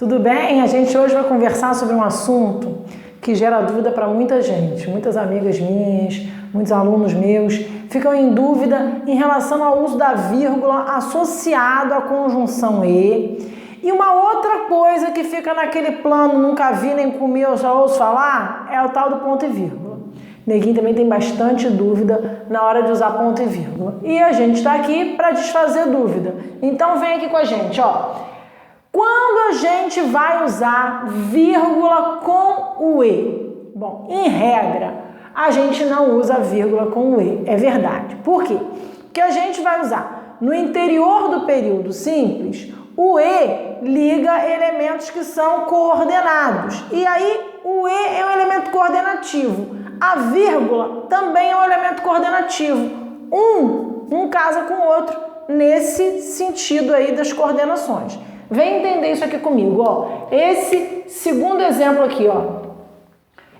Tudo bem? A gente hoje vai conversar sobre um assunto que gera dúvida para muita gente. Muitas amigas minhas, muitos alunos meus ficam em dúvida em relação ao uso da vírgula associado à conjunção e. E uma outra coisa que fica naquele plano, nunca vi nem comi, eu já ouço falar, é o tal do ponto e vírgula. Neguinho também tem bastante dúvida na hora de usar ponto e vírgula. E a gente está aqui para desfazer dúvida. Então vem aqui com a gente, ó. Quando a gente vai usar vírgula com o E? Bom, em regra, a gente não usa vírgula com o E, é verdade. Por quê? Porque a gente vai usar no interior do período simples, o E liga elementos que são coordenados. E aí, o E é um elemento coordenativo. A vírgula também é um elemento coordenativo. Um casa com o outro nesse sentido aí das coordenações. Vem entender isso aqui comigo, ó. Esse segundo exemplo aqui, ó.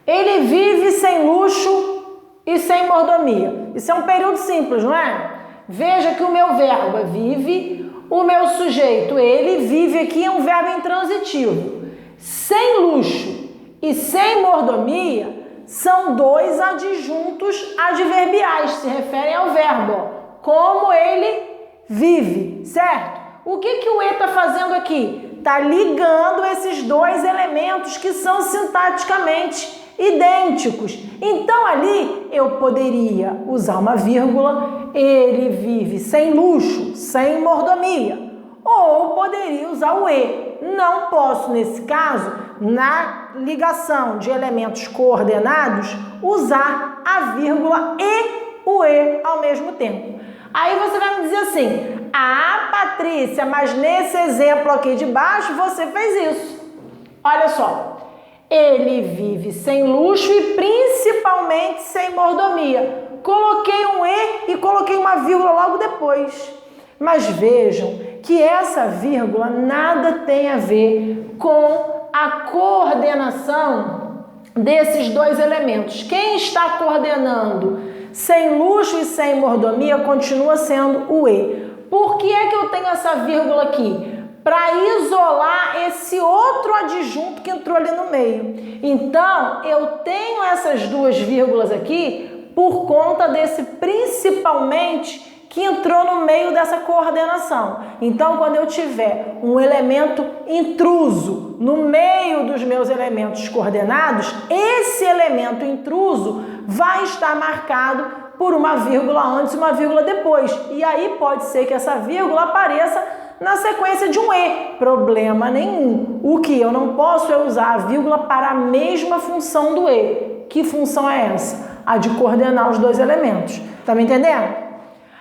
Ele vive sem luxo e sem mordomia. Isso é um período simples, não é? Veja que o meu verbo é vive, o meu sujeito, ele vive aqui, é um verbo intransitivo. Sem luxo e sem mordomia são dois adjuntos adverbiais, se referem ao verbo, ó. Como ele vive, certo? O que o E está fazendo aqui? Está ligando esses dois elementos que são sintaticamente idênticos. Então, ali, eu poderia usar uma vírgula, ele vive sem luxo, sem mordomia. Ou poderia usar o E. Não posso, nesse caso, na ligação de elementos coordenados, usar a vírgula e o E ao mesmo tempo. Aí você vai me dizer assim, Patrícia, mas nesse exemplo aqui de baixo você fez isso. Olha só, ele vive sem luxo e principalmente sem mordomia. Coloquei um E e coloquei uma vírgula logo depois. Mas vejam que essa vírgula nada tem a ver com a coordenação desses dois elementos. Quem está coordenando sem luxo e sem mordomia continua sendo o E. Por que é que eu tenho essa vírgula aqui? Para isolar esse outro adjunto que entrou ali no meio. Então, eu tenho essas duas vírgulas aqui por conta desse principalmente que entrou no meio dessa coordenação. Então, quando eu tiver um elemento intruso no meio dos meus elementos coordenados, esse elemento intruso vai estar marcado por uma vírgula antes e uma vírgula depois. E aí pode ser que essa vírgula apareça na sequência de um E. Problema nenhum. O que eu não posso é usar a vírgula para a mesma função do E. Que função é essa? A de coordenar os dois elementos. Tá me entendendo?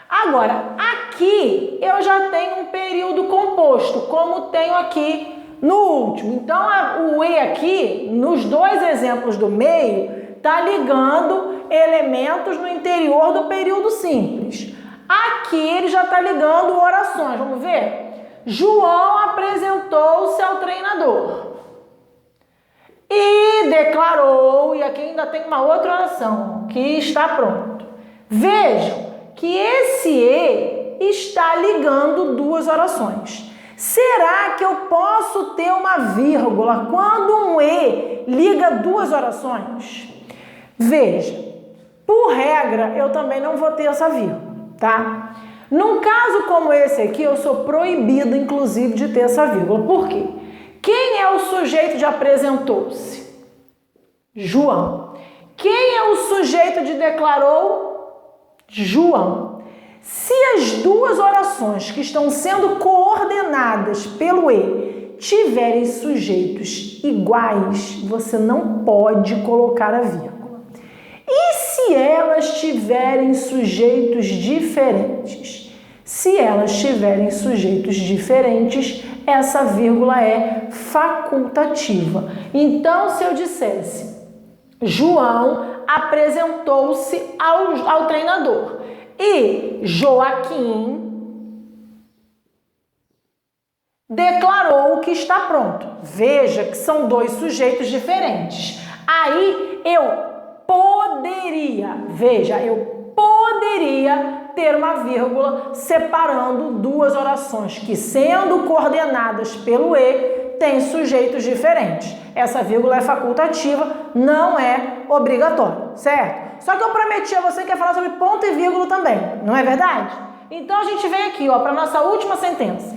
Agora, aqui eu já tenho um período composto, como tenho aqui no último. Então, o E aqui, nos dois exemplos do meio, está ligando elementos no interior do período simples. Aqui ele já está ligando orações. Vamos ver? João apresentou-se ao treinador e declarou, e aqui ainda tem uma outra oração, que está pronto. Vejam que esse E está ligando duas orações. Será que eu posso ter uma vírgula quando um E liga duas orações? Veja, por regra, eu também não vou ter essa vírgula, tá? Num caso como esse aqui, eu sou proibido, inclusive, de ter essa vírgula. Por quê? Quem é o sujeito de apresentou-se? João. Quem é o sujeito de declarou? João. Se as duas orações que estão sendo coordenadas pelo E tiverem sujeitos iguais, você não pode colocar a vírgula. E se elas tiverem sujeitos diferentes? Se elas tiverem sujeitos diferentes, essa vírgula é facultativa. Então, se eu dissesse, João apresentou-se ao treinador e Joaquim declarou que está pronto. Veja que são dois sujeitos diferentes. Aí eu poderia ter uma vírgula separando duas orações que, sendo coordenadas pelo E, tem sujeitos diferentes. Essa vírgula é facultativa, não é obrigatória, certo? Só que eu prometi a você que ia falar sobre ponto e vírgula também, não é verdade? Então a gente vem aqui, ó, para nossa última sentença.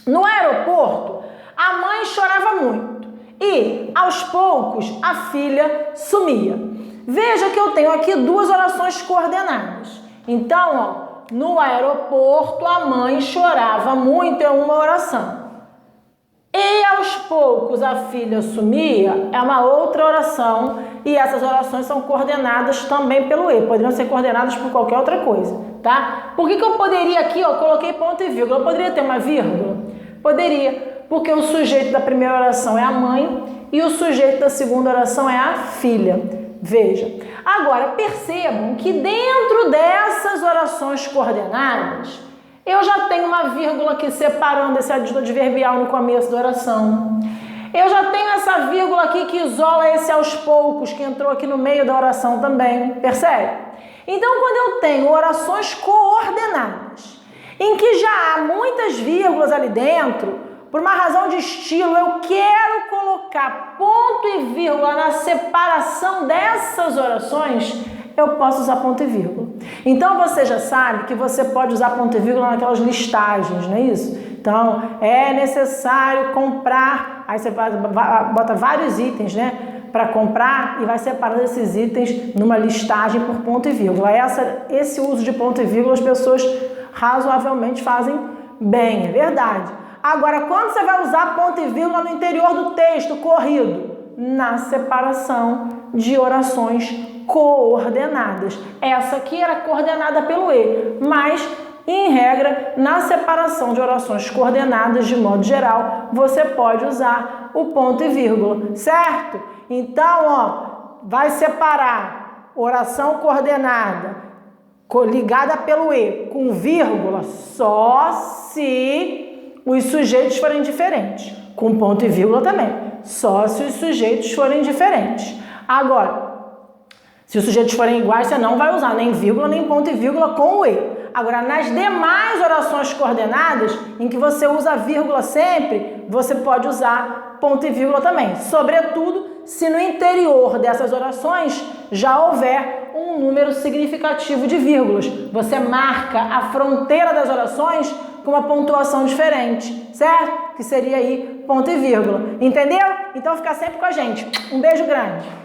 No aeroporto, a mãe chorava muito e, aos poucos, a filha sumia. Veja que eu tenho aqui duas orações coordenadas. Então, ó, no aeroporto, a mãe chorava muito, é uma oração. E aos poucos a filha sumia, é uma outra oração, e essas orações são coordenadas também pelo E, poderiam ser coordenadas por qualquer outra coisa, tá? Por que eu poderia aqui, ó, coloquei ponto e vírgula, eu poderia ter uma vírgula? Poderia, porque o sujeito da primeira oração é a mãe e o sujeito da segunda oração é a filha. Veja, agora percebam que dentro dessas orações coordenadas, eu já tenho uma vírgula aqui separando esse adverbial no começo da oração. Eu já tenho essa vírgula aqui que isola esse aos poucos, que entrou aqui no meio da oração também, percebe? Então, quando eu tenho orações coordenadas, em que já há muitas vírgulas ali dentro, por uma razão de estilo, eu quero colocar ponto e vírgula na separação dessas orações, eu posso usar ponto e vírgula. Então, você já sabe que você pode usar ponto e vírgula naquelas listagens, não é isso? Então, é necessário comprar, aí você bota vários itens, né, para comprar e vai separando esses itens numa listagem por ponto e vírgula. Esse uso de ponto e vírgula as pessoas razoavelmente fazem bem, é verdade. Agora, quando você vai usar ponto e vírgula no interior do texto corrido? Na separação de orações coordenadas. Essa aqui era coordenada pelo E, mas, em regra, na separação de orações coordenadas, de modo geral, você pode usar o ponto e vírgula, certo? Então, ó, vai separar oração coordenada ligada pelo E com vírgula só se os sujeitos forem diferentes, com ponto e vírgula também, só se os sujeitos forem diferentes. Agora, se os sujeitos forem iguais, você não vai usar nem vírgula, nem ponto e vírgula com o E. Agora, nas demais orações coordenadas, em que você usa vírgula sempre, você pode usar ponto e vírgula também, sobretudo se no interior dessas orações já houver um número significativo de vírgulas. Você marca a fronteira das orações com uma pontuação diferente, certo? Que seria aí ponto e vírgula. Entendeu? Então fica sempre com a gente. Um beijo grande.